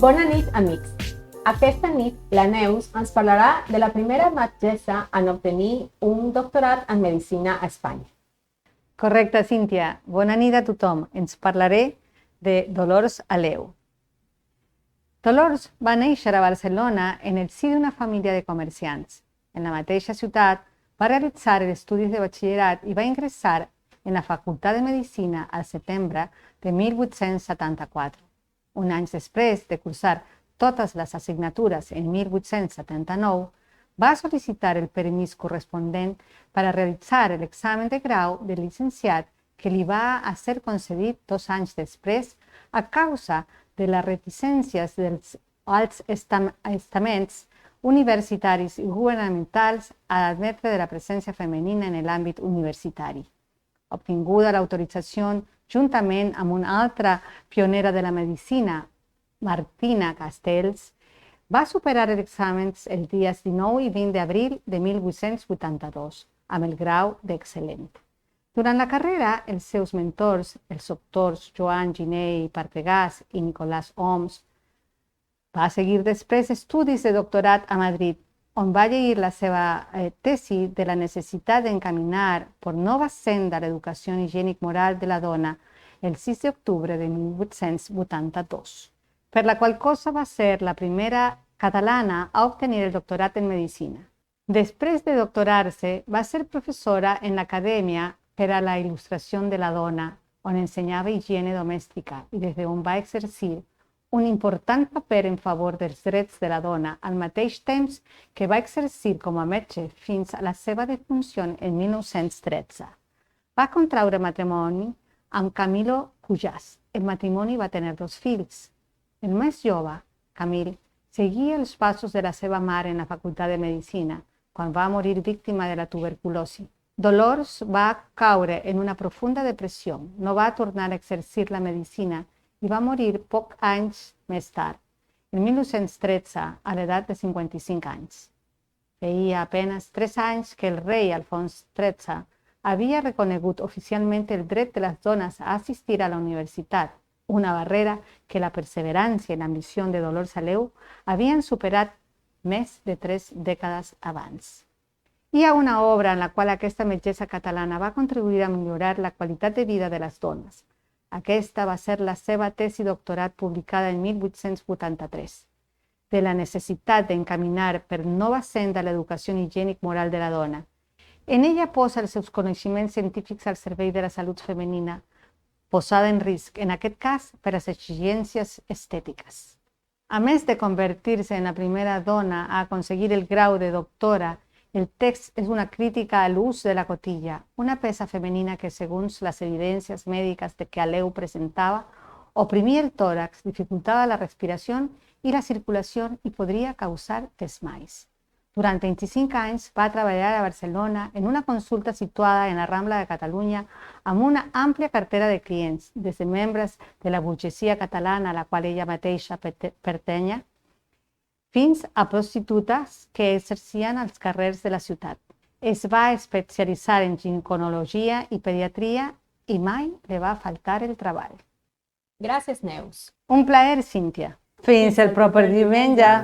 Bona nit, amics. Aquesta nit, la Neus ens parlarà de la primera metgessa en obtenir un doctorat en Medicina a Espanya. Correcte, Cíntia. Bona nit a tothom. Ens parlaré de Dolors Aleu. Dolors va néixer a Barcelona en el si d'una família de comerciants. En la mateixa ciutat va realitzar els estudis de batxillerat i va ingressar en la Facultat de Medicina al setembre de 1874. Un any després de cursar totes les assignatures en 1879, va sol·licitar el permís corresponent per a realitzar l'examen de grau de llicenciat que li va ser concedit 2 anys després a causa de les reticències dels alts estaments universitaris i governamentals a admetre de la presència femenina en l'àmbit universitari. Obtinguda l'autorització juntament amb una altra pionera de la medicina, Martina Castells, va superar els exàmens els dies 19 i 20 d'abril de 1882, amb el grau d'excel·lent. Durant la carrera, els seus mentors, els doctors Joan Giné i Partegàs i Nicolás Oms, va seguir després estudis de doctorat a Madrid, on va llegir la seva tesi de la necessitat d'encaminar per nova senda l'educació higiènic-moral de la dona el 6 d'octubre de 1882, per la qual cosa va ser la primera catalana a obtenir el doctorat en medicina. Després de doctorar-se, va ser professora en l'Acadèmia per a la Il·lustració de la Dona, on ensenyava higiene domèstica i des d'on va exercir un important paper en favor dels drets de la dona, al mateix temps que va exercir com a metge fins a la seva defunció en 1913. Va contraure matrimoni amb Camilo Pujàs. El matrimoni va tenir 2 fills. El més jove, Camil, seguia els passos de la seva mare en la Facultat de Medicina, quan va morir víctima de la tuberculosi. Dolors va caure en una profunda depressió, no va tornar a exercir la medicina i va morir pocs anys més tard, en 1913, a l'edat de 55 anys. Feia apenas 3 anys que el rei Alfons XIII havia reconegut oficialment el dret de les dones a assistir a la universitat, una barrera que la perseverança i l'ambició de Dolors Aleu havien superat més de 3 dècades abans. Hi ha una obra en la qual aquesta metgessa catalana va contribuir a millorar la qualitat de vida de les dones. Aquesta va ser la seva tesi doctorat publicada en 1883, de la necessitat d'encaminar per nova senda l'educació higiènic-moral de la dona. En ella posa els seus coneixements científics al servei de la salut femenina, posada en risc, en aquest cas, per les exigències estètiques. A més de convertir-se en la primera dona a aconseguir el grau de doctora, el text és una crítica a l'ús de la cotilla, una peça femenina que, segons les evidències mèdiques que Aleu presentava, oprimia el tòrax, dificultava la respiració i la circulació i podria causar desmais. Durant 25 anys va treballar a Barcelona en una consulta situada en la Rambla de Catalunya amb una àmplia cartera de clients, des de membres de la burgesia catalana a la qual ella mateixa pertanya, fins a prostitutes que exercien als carrers de la ciutat. Es va especialitzar en ginecologia i pediatria i mai li va faltar el treball. Gràcies, Neus. Un plaer, Cíntia. Fins el proper diumenge.